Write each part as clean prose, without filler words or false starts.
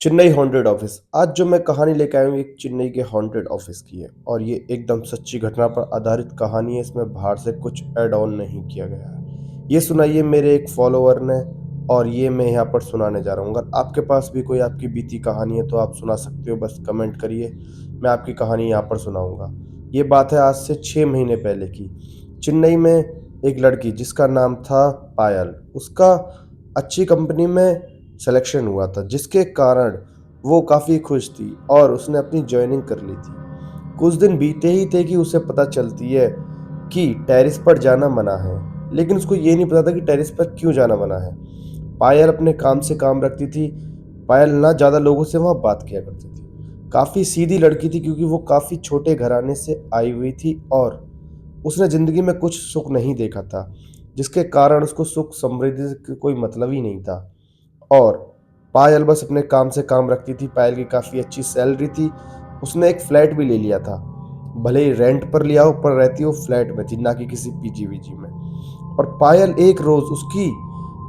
Chennai haunted office. आज जो मैं कहानी लेके आया हूँ एक चेन्नई के हॉन्टेड ऑफिस की है और ये एकदम सच्ची घटना पर आधारित कहानी है। इसमें बाहर से कुछ ऐड ऑन नहीं किया गया है। ये सुनाइए मेरे एक फॉलोअर ने और ये मैं यहाँ पर सुनाने जा रहा हूँ। अगर आपके पास भी कोई आपकी बीती कहानी है तो आप सुना सकते हो, बस कमेंट करिए, मैं आपकी कहानी यहाँ पर सुनाऊंगा। ये बात है आज से 6 महीने पहले की। चेन्नई में एक लड़की जिसका नाम था पायल, उसका अच्छी कंपनी में सिलेक्शन हुआ था जिसके कारण वो काफ़ी खुश थी और उसने अपनी जॉइनिंग कर ली थी। कुछ दिन बीते ही थे कि उसे पता चलती है कि टेरेस पर जाना मना है, लेकिन उसको ये नहीं पता था कि टेरेस पर क्यों जाना मना है। पायल अपने काम से काम रखती थी। पायल ना ज़्यादा लोगों से वहाँ बात किया करती थी। काफ़ी सीधी लड़की थी क्योंकि वो काफ़ी छोटे घराने से आई हुई थी और उसने ज़िंदगी में कुछ सुख नहीं देखा था, जिसके कारण उसको सुख समृद्धि से कोई मतलब ही नहीं था। और पायल बस अपने काम से काम रखती थी। पायल की काफ़ी अच्छी सैलरी थी। उसने एक फ्लैट भी ले लिया था, भले ही रेंट पर लिया हो, पर रहती वो फ्लैट में थी, ना कि किसी पीजी वीजी में। और पायल एक रोज़ उसकी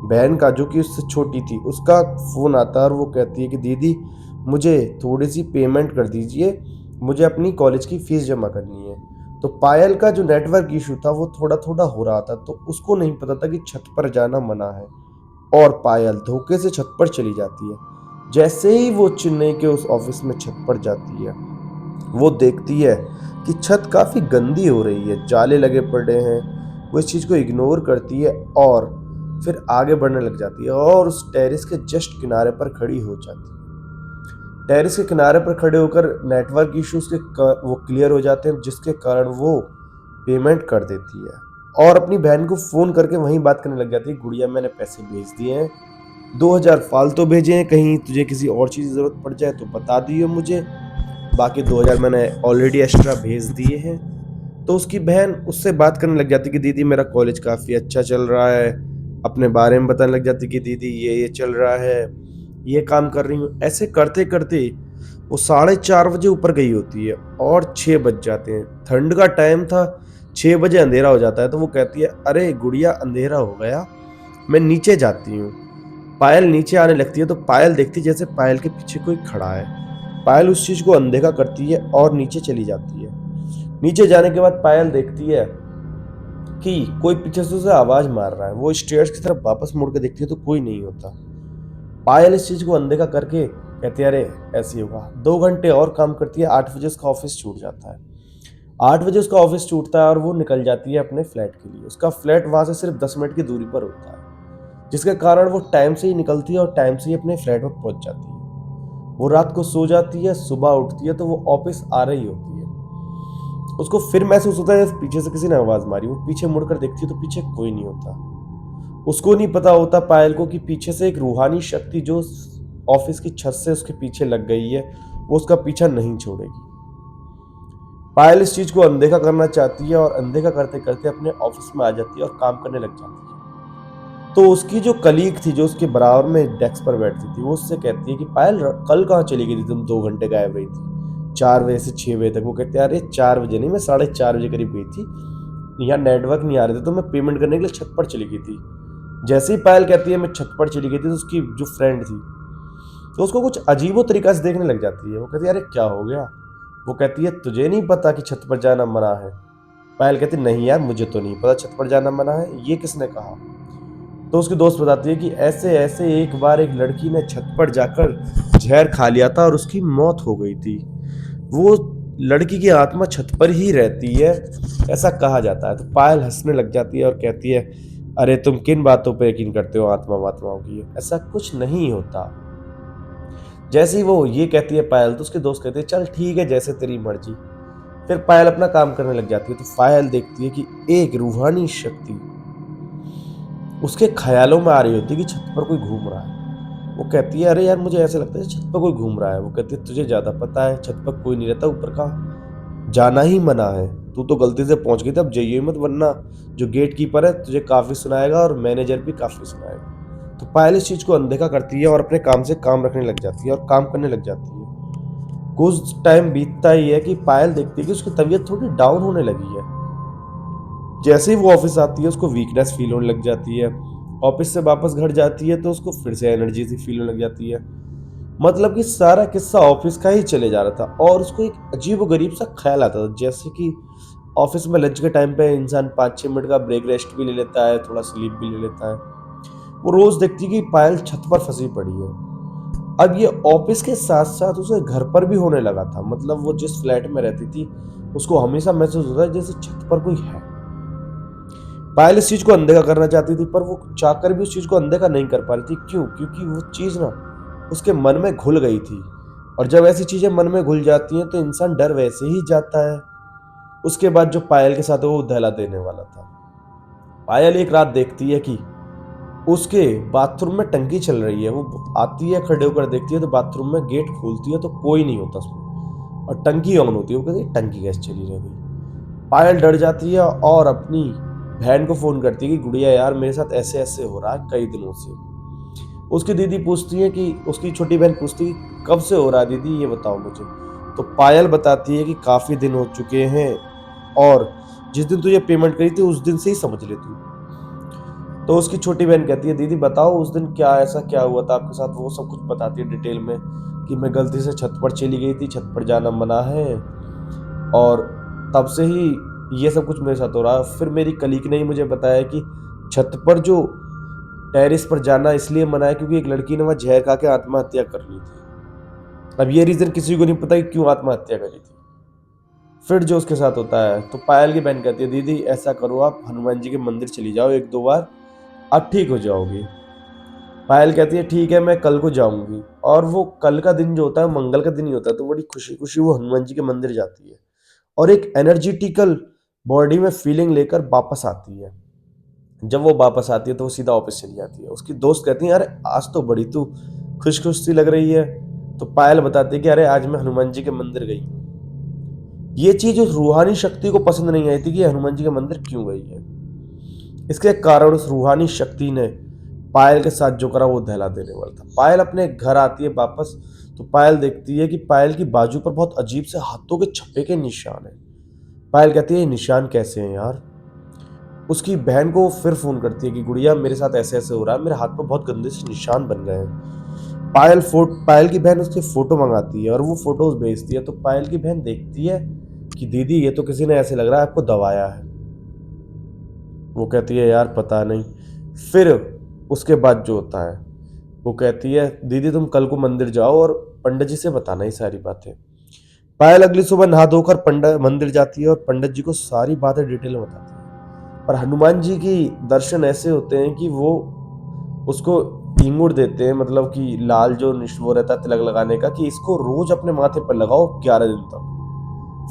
बहन का, जो कि उससे छोटी थी, उसका फ़ोन आता है और वो कहती है कि दीदी मुझे थोड़ी सी पेमेंट कर दीजिए, मुझे अपनी कॉलेज की फ़ीस जमा करनी है। तो पायल का जो नेटवर्क इशू था वो थोड़ा थोड़ा हो रहा था, तो उसको नहीं पता था कि छत पर जाना मना है। और पायल धोखे से छत पर चली जाती है। जैसे ही वो चेन्नई के उस ऑफिस में छत पर जाती है, वो देखती है कि छत काफ़ी गंदी हो रही है, जाले लगे पड़े हैं। वो इस चीज़ को इग्नोर करती है और फिर आगे बढ़ने लग जाती है और उस टेरेस के जस्ट किनारे पर खड़ी हो जाती है। टेरेस के किनारे पर खड़े होकर नेटवर्क इश्यूज वो क्लियर हो जाते हैं, जिसके कारण वो पेमेंट कर देती है और अपनी बहन को फ़ोन करके वहीं बात करने लग जाती है, गुड़िया मैंने पैसे भेज दिए हैं, 2000 फालतू भेजे हैं, कहीं तुझे किसी और चीज़ की ज़रूरत पड़ जाए तो बता दियो मुझे, बाकी 2000 मैंने ऑलरेडी एक्स्ट्रा भेज दिए हैं। तो उसकी बहन उससे बात करने लग जाती कि दीदी मेरा कॉलेज काफ़ी अच्छा चल रहा है, अपने बारे में बताने लग जाती कि दीदी ये चल रहा है, ये काम कर रही हूँ। ऐसे करते करते वो 4:30 बजे ऊपर गई होती है और 6 बज जाते हैं। ठंड का टाइम था, 6 बजे अंधेरा हो जाता है। तो वो कहती है अरे गुड़िया अंधेरा हो गया, मैं नीचे जाती हूँ। पायल नीचे आने लगती है तो पायल देखती है जैसे पायल के पीछे कोई खड़ा है। पायल उस चीज़ को अनदेखा करती है और नीचे चली जाती है। नीचे जाने के बाद पायल देखती है कि कोई पीछे से उसे आवाज़ मार रहा है। वो स्टेयर्स की तरफ वापस मुड़ के देखती है तो कोई नहीं होता। पायल इस चीज़ को अनदेखा करके कहती है अरे ऐसे ही होगा। 2 घंटे और काम करती है, 8 बजे उसका ऑफिस छूट जाता है। 8 बजे उसका ऑफिस छूटता है और वो निकल जाती है अपने फ्लैट के लिए। उसका फ्लैट वहाँ से सिर्फ 10 मिनट की दूरी पर होता है, जिसके कारण वो टाइम से ही निकलती है और टाइम से ही अपने फ्लैट पर पहुंच जाती है। वो रात को सो जाती है, सुबह उठती है तो वो ऑफिस आ रही होती है। उसको फिर महसूस होता है जैसे पीछे से किसी ने आवाज मारी। वो पीछे मुड़कर देखती है तो पीछे कोई नहीं होता। उसको नहीं पता होता पायल को कि पीछे से एक रूहानी शक्ति जो ऑफिस की छत से उसके पीछे लग गई है, वो उसका पीछा नहीं छोड़ेगी। पायल इस चीज को अनदेखा करना चाहती है और अनदेखा करते करते अपने ऑफिस में आ जाती है और काम करने लग जाती है। तो उसकी जो कलीग थी, जो उसके बराबर में डेस्क पर बैठती थी, वो उससे कहती है कि पायल कल कहाँ चली गई थी, तुम 2 घंटे गायब रही थी, 4 बजे से 6 बजे तक। वो कहते हैं अरे 4 बजे नहीं, मैं 4:30 बजे करीब गई थी, यहाँ नेटवर्क नहीं आ रहे थे तो मैं पेमेंट करने के लिए छत पर चली गई थी। जैसे ही पायल कहती है मैं छत पर चली गई थी, तो उसकी जो फ्रेंड थी तो उसको कुछ अजीबो तरीका से देखने लग जाती है। वो कहती है अरे क्या हो गया। वो कहती है तुझे नहीं पता कि छत पर जाना मना है। पायल कहती नहीं यार, मुझे तो नहीं पता छत पर जाना मना है, ये किसने कहा। तो उसकी दोस्त बताती है कि ऐसे ऐसे एक बार एक लड़की ने छत पर जाकर जहर खा लिया था और उसकी मौत हो गई थी। वो लड़की की आत्मा छत पर ही रहती है, ऐसा कहा जाता है। तो पायल हंसने लग जाती है और कहती है अरे तुम किन बातों पे यकीन करते हो, आत्मा वात्माओं की, ऐसा कुछ नहीं होता। जैसे ही वो ये कहती है पायल, तो उसके दोस्त कहते हैं चल ठीक है जैसे तेरी मर्जी। फिर पायल अपना काम करने लग जाती है। तो पायल देखती है कि एक रूहानी शक्ति उसके ख्यालों में आ रही होती है कि छत पर कोई घूम रहा है। वो कहती है अरे यार मुझे ऐसे लगता है छत पर कोई घूम रहा है। वो कहती है तुझे ज़्यादा पता है, छत पर कोई नहीं रहता, ऊपर का जाना ही मना है। तू तो गलती से पहुंच गई थी, अब जाइए मत, वरना जो गेट कीपर है तुझे काफ़ी सुनाएगा और मैनेजर भी काफ़ी सुनाएगा। तो पायल इस चीज़ को अनदेखा करती है और अपने काम से काम रखने लग जाती है और काम करने लग जाती है। कुछ टाइम बीतता ही है कि पायल देखती है कि उसकी तबीयत थोड़ी डाउन होने लगी है। जैसे ही वो ऑफिस आती है उसको वीकनेस फील होने लग जाती है। ऑफिस से वापस घर जाती है तो उसको फिर से एनर्जी सी फील होने लग जाती है। मतलब कि सारा किस्सा ऑफिस का ही चले जा रहा था और उसको एक अजीब-ओ-गरीब सा ख़्याल आता था, जैसे कि ऑफिस में लंच के टाइम पे इंसान 5-6 मिनट का ब्रेक रेस्ट भी ले लेता है, थोड़ा स्लीप भी ले लेता है। वो रोज़ देखती है कि पायल छत पर फँसी पड़ी है। अब ये ऑफिस के साथ-साथ उसे घर पर भी होने लगा था, मतलब वो जिस फ्लैट में रहती थी, उसको हमेशा महसूस होता है जैसे छत पर कोई है। पायल इस चीज़ को अनदेखा करना चाहती थी, पर वो चाहकर भी उस चीज़ को अनदेखा नहीं कर पा रही थी। क्यों? क्योंकि वो चीज़ ना उसके मन में घुल गई थी और जब ऐसी चीज़ें मन में घुल जाती हैं, तो इंसान डर वैसे ही जाता है। उसके बाद जो पायल के साथ है, वो दहला देने वाला था। पायल एक रात देखती है कि उसके बाथरूम में टंकी चल रही है। वो आती है, खड़े होकर देखती है, तो बाथरूम में गेट खोलती है, तो कोई नहीं होता उसमें और टंकी ऑन होती है। वो कहती है, टंकी कैसे चली रह गई? पायल डर जाती है और अपनी बहन को फ़ोन करती है कि गुड़िया यार, मेरे साथ ऐसे-ऐसे हो रहा है कई दिनों से। उसकी दीदी पूछती है कि उसकी छोटी बहन पूछती है, कब से हो रहा है दीदी, ये बताओ मुझे। तो पायल बताती है कि काफ़ी दिन हो चुके हैं और जिस दिन तुझे पेमेंट करी थी, उस दिन से ही समझ ले तू। तो उसकी छोटी बहन कहती है, दीदी बताओ उस दिन ऐसा क्या हुआ था आपके साथ? वो सब कुछ बताती है डिटेल में कि मैं गलती से छत पर चली गई थी, छत पर जाना मना है और तब से ही ये सब कुछ मेरे साथ हो रहा है। फिर मेरी कलीग ने ही मुझे बताया कि छत पर जो टेरेस पर जाना इसलिए मना है क्योंकि एक लड़की ने वहाँ ज़हर खा के आत्महत्या कर ली थी। अब ये रीज़न किसी को नहीं पता कि क्यों आत्महत्या करी थी। फिर जो उसके साथ होता है, तो पायल की बहन कहती है, दीदी ऐसा करो, आप हनुमान जी के मंदिर चली जाओ 1-2 बार, आप ठीक हो जाओगी। पायल कहती है, ठीक है, मैं कल को जाऊँगी और वो कल का दिन जो होता है, मंगल का दिन ही होता है, तो बड़ी खुशी-खुशी वो हनुमान जी के मंदिर जाती है और एक एनर्जेटिकल बॉडी में फीलिंग लेकर वापस आती है। जब वो वापस आती है, तो वो सीधा ऑफ़िस चली जाती है। उसकी दोस्त कहती है, "अरे! आज तो बड़ी तू खुश-खुश सी लग रही है।" तो पायल बताती है कि, "अरे! आज मैं हनुमान जी के मंदिर गई हूँ।" ये चीज़ उस रूहानी शक्ति को पसंद नहीं आई थी कि ये हनुमान जी के मंदिर क्यों गई है। इसके कारण उस रूहानी शक्ति ने पायल के साथ जो करा वो दहला देने वाला था। पायल अपने घर आती है वापस, तो पायल देखती है कि पायल की बाजू पर बहुत अजीब से हाथों के छपे के निशान हैं। पायल कहती है, ये निशान कैसे हैं यार? उसकी बहन को फिर फ़ोन करती है कि गुड़िया, मेरे साथ ऐसे-ऐसे हो रहा है, मेरे हाथ पे बहुत गंदे से निशान बन गए हैं। पायल की बहन उससे फ़ोटो मँगाती है और वो फ़ोटोज़ भेजती है, तो पायल की बहन देखती है कि दीदी, ये तो किसी ने ऐसे लग रहा है आपको दबाया है। वो कहती है, यार पता नहीं। फिर उसके बाद जो होता है, वो कहती है, दीदी तुम कल को मंदिर जाओ और पंडित जी से बताना ये सारी बातें। पायल अगली सुबह नहा धोकर मंदिर जाती है और पंडित जी को सारी बातें डिटेल में बताती है। और हनुमान जी की दर्शन ऐसे होते हैं कि वो उसको इंगूर देते हैं, मतलब कि लाल जो वो रहता है तिलक लगाने का, कि इसको रोज अपने माथे पर लगाओ 11 दिन तक,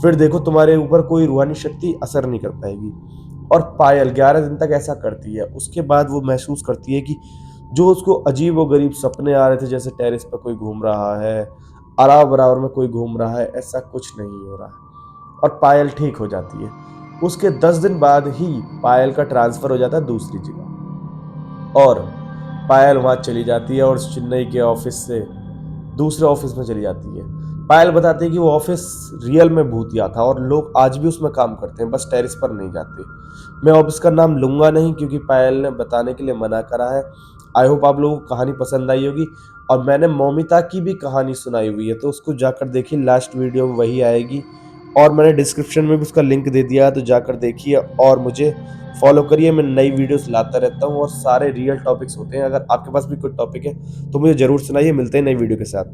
फिर देखो तुम्हारे ऊपर कोई रूहानी शक्ति असर नहीं कर पाएगी। और पायल 11 दिन तक ऐसा करती है। उसके बाद वो महसूस करती है कि जो उसको अजीब व गरीब सपने आ रहे थे, जैसे टेरेस पर कोई घूम रहा है, अराव-बरावर में कोई घूम रहा है, ऐसा कुछ नहीं हो रहा है और पायल ठीक हो जाती है। उसके 10 दिन बाद ही पायल का ट्रांसफ़र हो जाता है दूसरी जगह और पायल वहाँ चली जाती है और चेन्नई के ऑफ़िस से दूसरे ऑफ़िस में चली जाती है। पायल बताती है कि वो ऑफ़िस रियल में भूतिया था और लोग आज भी उसमें काम करते हैं, बस टेरेस पर नहीं जाते। मैं ऑफ़िस का नाम लूँगा नहीं क्योंकि पायल ने बताने के लिए मना करा है। आई होप आप लोगों को कहानी पसंद आई होगी और मैंने मौमिता की भी कहानी सुनाई हुई है, तो उसको जाकर देखिए, लास्ट वीडियो में वही आएगी और मैंने डिस्क्रिप्शन में भी उसका लिंक दे दिया है, तो जाकर देखिए और मुझे फ़ॉलो करिए। मैं नई वीडियोज़ लाता रहता हूँ और सारे रियल टॉपिक्स होते हैं। अगर आपके पास भी कोई टॉपिक है, तो मुझे ज़रूर सुनाइए। मिलते हैं नई वीडियो के साथ।